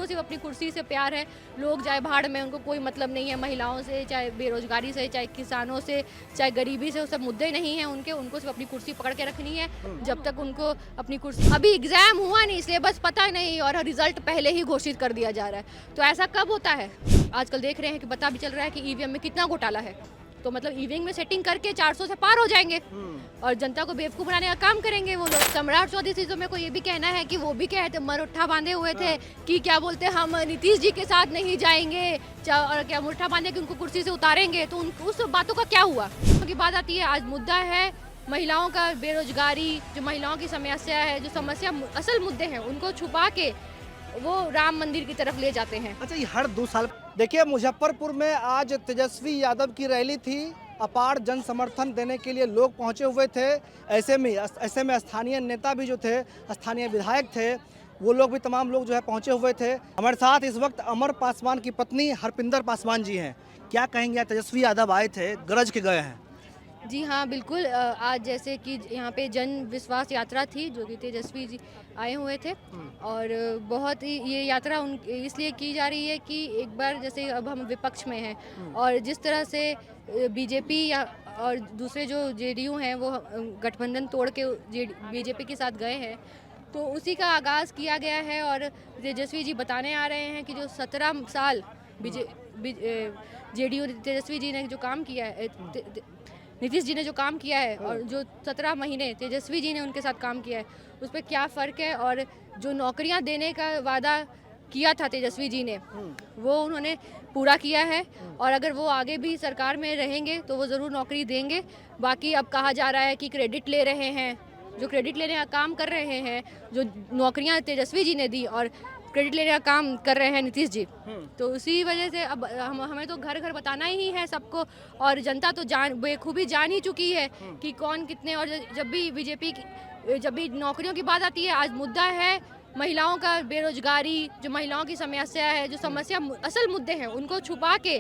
सिर्फ अपनी कुर्सी से प्यार है। लोग जाए भाड़ में, उनको कोई मतलब नहीं है महिलाओं से, चाहे बेरोजगारी से, चाहे किसानों से, चाहे गरीबी से, वो सब मुद्दे नहीं हैं उनको सिर्फ अपनी कुर्सी पकड़ के रखनी है। जब तक उनको अपनी कुर्सी, अभी एग्जाम हुआ नहीं इसलिए बस पता नहीं और रिजल्ट पहले ही घोषित कर दिया जा रहा है। तो ऐसा कब होता है? आजकल देख रहे हैं कि पता भी चल रहा है कि ईवीएम में कितना घोटाला है। तो मतलब ईवीएम में सेटिंग करके 400 से पार हो जाएंगे और जनता को बेवकूफ बनाने का काम करेंगे वो लोग। सम्राट चौधरी से तो मेरे को ये भी कहना है कि वो भी कहे थे, मरोठा बांधे हुए थे कि क्या बोलते हैं, हम नीतीश जी के साथ नहीं जाएंगे और क्या मुट्ठा बांधे कि उनको कुर्सी से उतारेंगे। तो उस बातों का क्या हुआ? की बात आती है, आज मुद्दा है महिलाओं का बेरोजगारी, जो महिलाओं की समस्या है, जो समस्या असल मुद्दे हैं उनको छुपा के वो राम मंदिर की तरफ ले जाते हैं। अच्छा, ये हर 2 साल देखिए मुजफ्फरपुर में आज तेजस्वी यादव की रैली थी। अपार जन समर्थन देने के लिए लोग पहुंचे हुए थे। ऐसे में स्थानीय नेता भी जो थे, स्थानीय विधायक थे, वो लोग भी, तमाम लोग जो है पहुंचे हुए थे। हमारे साथ इस वक्त अमर पासवान की पत्नी हरपिंदर पासवान जी हैं। क्या कहेंगे? तेजस्वी यादव आए थे, गरज के गए हैं। जी हाँ, बिल्कुल। आज जैसे कि यहाँ पे जन विश्वास यात्रा थी जो कि तेजस्वी जी आए हुए थे और बहुत ही ये यात्रा इसलिए की जा रही है कि एक बार जैसे अब हम विपक्ष में हैं और जिस तरह से बीजेपी या और दूसरे जो जेडीयू हैं वो गठबंधन तोड़ के बीजेपी के साथ गए हैं, तो उसी का आगाज़ किया गया है। और तेजस्वी जी बताने आ रहे हैं कि जो 17 साल जेडीयू तेजस्वी जी ने जो काम किया है, नीतीश जी ने जो काम किया है और जो 17 महीने तेजस्वी जी ने उनके साथ काम किया है, उस पर क्या फ़र्क है। और जो नौकरियां देने का वादा किया था तेजस्वी जी ने, वो उन्होंने पूरा किया है और अगर वो आगे भी सरकार में रहेंगे तो वो ज़रूर नौकरी देंगे। बाकी अब कहा जा रहा है कि क्रेडिट ले रहे हैं, जो क्रेडिट लेने का काम कर रहे हैं, जो नौकरियां तेजस्वी जी ने दी और क्रेडिट लेने का काम कर रहे हैं नीतीश जी। तो उसी वजह से अब हमें तो घर घर बताना ही है सबको और जनता तो बेखूबी जान ही चुकी है कि कौन कितने। और जब भी नौकरियों की बात आती है, आज मुद्दा है महिलाओं का बेरोजगारी, जो महिलाओं की समस्या है, जो समस्या असल मुद्दे हैं उनको छुपा के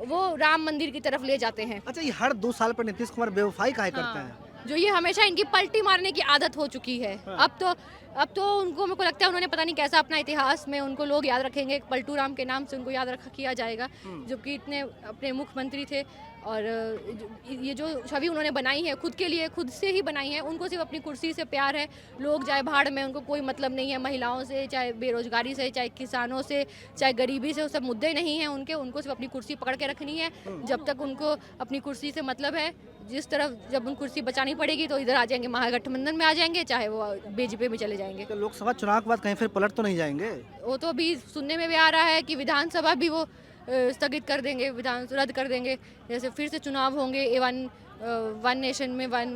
वो राम मंदिर की तरफ ले जाते हैं। अच्छा, ये हर 2 साल पर नीतीश कुमार बेवफाई काहे करते हैं? जो ये हमेशा इनकी पलटी मारने की आदत हो चुकी है। अब तो उनको, मेरे को लगता है उन्होंने पता नहीं कैसा अपना इतिहास में उनको लोग याद रखेंगे, पलटू राम के नाम से उनको याद किया जाएगा, जबकि इतने अपने मुख्यमंत्री थे। और ये जो छवि उन्होंने बनाई है खुद के लिए, खुद से ही बनाई है, उनको सिर्फ अपनी कुर्सी से प्यार है। लोग जाए भाड़ में, उनको कोई मतलब नहीं है महिलाओं से, चाहे बेरोजगारी से, चाहे किसानों से, चाहे गरीबी से, वो सब मुद्दे नहीं हैं उनको सिर्फ अपनी कुर्सी पकड़ के रखनी है। जब तक उनको अपनी कुर्सी से मतलब है, जिस तरफ जब उन कुर्सी बचानी पड़ेगी तो इधर आ जाएंगे, महागठबंधन में आ जाएंगे, चाहे वो बीजेपी में चले जाएंगे। तो लोकसभा चुनाव के बाद कहीं फिर पलट तो नहीं जाएंगे? वो तो अभी सुनने में भी आ रहा है कि विधानसभा भी वो स्थगित कर देंगे, विधान रद्द कर देंगे, जैसे फिर से चुनाव होंगे वन नेशन में वन।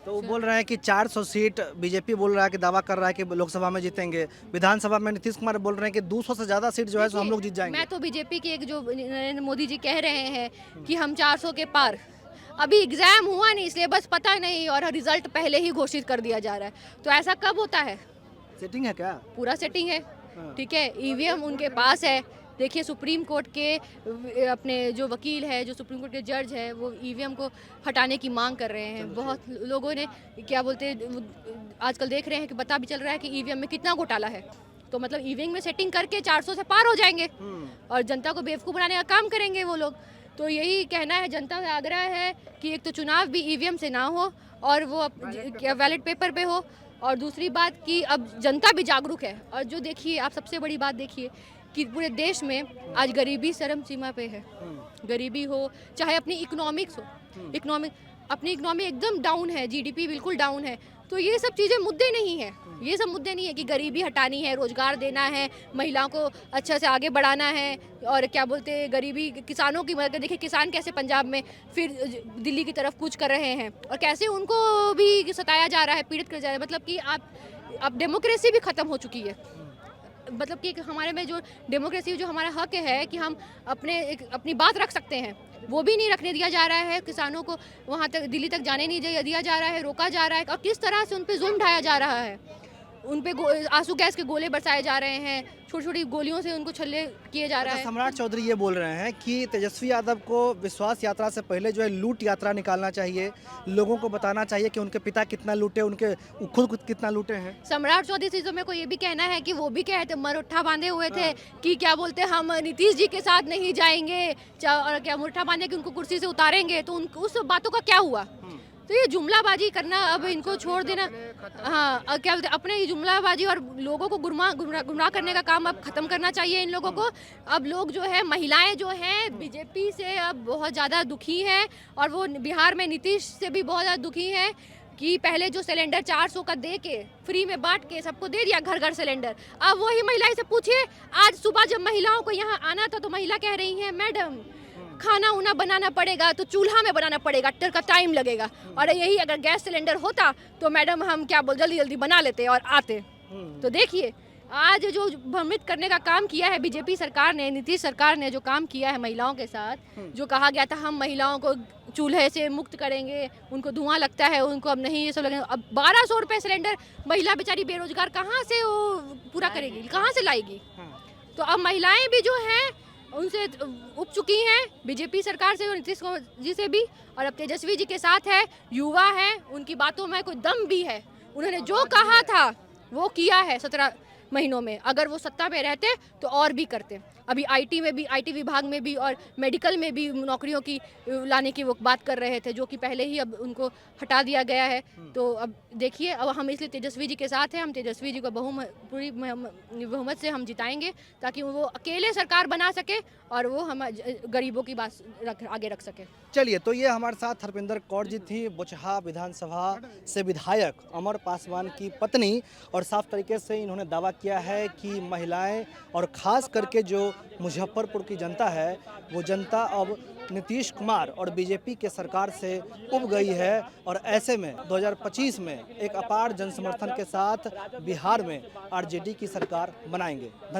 तो वो बोल रहे हैं कि 400 सीट बीजेपी बोल रहा है कि दावा कर रहा है कि लोकसभा में जीतेंगे। विधानसभा में नीतीश कुमार बोल रहे हैं कि 200 से ज़्यादा सीट जो है सो हम लोग जीत जाएंगे। मैं तो बीजेपी की, एक जो नरेंद्र मोदी जी कह रहे हैं कि हम 400 के पार, अभी एग्जाम हुआ नहीं इसलिए बस पता नहीं और रिजल्ट पहले ही घोषित कर दिया जा रहा है। तो ऐसा कब होता है? सेटिंग है क्या? पूरा सेटिंग है, ठीक है। ईवीएम उनके पास है। देखिए, सुप्रीम कोर्ट के अपने जो वकील है, जो सुप्रीम कोर्ट के जज है, वो ईवीएम को हटाने की मांग कर रहे हैं। बहुत लोगों ने क्या बोलते हैं, आजकल देख रहे हैं कि पता भी चल रहा है कि ईवीएम में कितना घोटाला है। तो मतलब ईवीएम में सेटिंग करके 400 से पार हो जाएंगे और जनता को बेवकूफ बनाने का काम करेंगे वो लोग। तो यही कहना है, जनता का आग्रह है कि एक तो चुनाव भी ईवीएम से ना हो और वो बैलेट पेपर पे हो, और दूसरी बात कि अब जनता भी जागरूक है। और जो देखिए, आप सबसे बड़ी बात देखिए कि पूरे देश में आज गरीबी चरम सीमा पे है। गरीबी हो, चाहे अपनी इकोनॉमिक्स हो, अपनी इकोनॉमी एकदम डाउन है, जीडीपी बिल्कुल डाउन है। तो ये सब चीज़ें मुद्दे नहीं है, ये सब मुद्दे नहीं है कि गरीबी हटानी है, रोजगार देना है, महिलाओं को अच्छा से आगे बढ़ाना है। और क्या बोलते हैं, गरीबी, किसानों की मदद। देखिए किसान कैसे पंजाब में फिर दिल्ली की तरफ कूच कर रहे हैं और कैसे उनको भी सताया जा रहा है, पीड़ित किया जा रहा है। मतलब कि अब डेमोक्रेसी भी ख़त्म हो चुकी है। मतलब कि हमारे में जो डेमोक्रेसी, जो हमारा हक है कि हम अपनी बात रख सकते हैं, वो भी नहीं रखने दिया जा रहा है। किसानों को वहाँ तक, दिल्ली तक जाने नहीं दिया जा रहा है, रोका जा रहा है और किस तरह से उन पर जुल्म ढाया जा रहा है। उन पे आंसू गैस के गोले बरसाए जा रहे हैं, छोटी छोटी गोलियों से उनको छल्ले किए जा रहा है। सम्राट चौधरी ये बोल रहे हैं कि तेजस्वी यादव को विश्वास यात्रा से पहले जो है लूट यात्रा निकालना चाहिए, लोगों को बताना चाहिए कि उनके पिता कितना लूटे, उनके खुद कितना लूटे हैं। सम्राट चौधरी से तो मेरे को ये भी कहना है कि वो भी कहते मरोट्ठा बांधे हुए थे कि क्या बोलते हम नीतीश जी के साथ नहीं जाएंगे, और क्या मुट्ठा बांधे कि उनको कुर्सी से उतारेंगे, तो उस बातों का क्या हुआ? तो ये जुमलाबाजी करना अब इनको छोड़ देना। हाँ, क्या बोलते अपने ये जुमलाबाजी और लोगों को गुमराह करने का काम अब खत्म करना चाहिए इन लोगों को। अब लोग जो है, महिलाएं जो हैं बीजेपी से अब बहुत ज़्यादा दुखी हैं, और वो बिहार में नीतीश से भी बहुत ज़्यादा दुखी हैं कि पहले जो सिलेंडर 400 का दे के फ्री में बांट के सबको दे दिया घर घर सिलेंडर। अब वही महिलाएं से पूछिए, आज सुबह जब महिलाओं को यहाँ आना था तो महिला कह रही हैं मैडम खाना उना बनाना पड़ेगा तो चूल्हा में बनाना पड़ेगा, का टाइम लगेगा, और यही अगर गैस सिलेंडर होता तो मैडम हम क्या बोल जल्दी जल्दी बना लेते और आते। तो देखिए आज जो भ्रमित करने का काम किया है बीजेपी सरकार ने, नीतीश सरकार ने जो काम किया है महिलाओं के साथ, जो कहा गया था हम महिलाओं को चूल्हे से मुक्त करेंगे, उनको धुआं लगता है, उनको अब नहीं ये सब लगेगा। अब 1200 रुपये सिलेंडर महिला बेचारी बेरोजगार कहाँ से वो पूरा करेगी, कहाँ से लाएगी? तो अब महिलाएं भी जो हैं उनसे उब चुकी हैं बीजेपी सरकार से, नीतीश जी से भी, और अब तेजस्वी जी के साथ है, युवा है, उनकी बातों में कोई दम भी है। उन्होंने जो कहा था वो किया है 17 महीनों में। अगर वो सत्ता पे रहते तो और भी करते। अभी आईटी में भी, आईटी विभाग में भी और मेडिकल में भी नौकरियों की लाने की वो बात कर रहे थे, जो कि पहले ही अब उनको हटा दिया गया है। तो अब देखिए, अब हम इसलिए तेजस्वी जी के साथ हैं, हम तेजस्वी जी को पूरी बहुमत से हम जिताएंगे, ताकि वो अकेले सरकार बना सके और वो हम गरीबों की बात आगे रख सके। चलिए, तो ये हमारे साथ हरपिंदर कौर जी थी, बोचहा विधानसभा से विधायक अमर पासवान की पत्नी, और साफ तरीके से इन्होंने दावा किया है कि महिलाएं और ख़ास करके जो मुजफ्फरपुर की जनता है, वो जनता अब नीतीश कुमार और बीजेपी के सरकार से उब गई है, और ऐसे में 2025 में एक अपार जनसमर्थन के साथ बिहार में आरजेडी की सरकार बनाएंगे।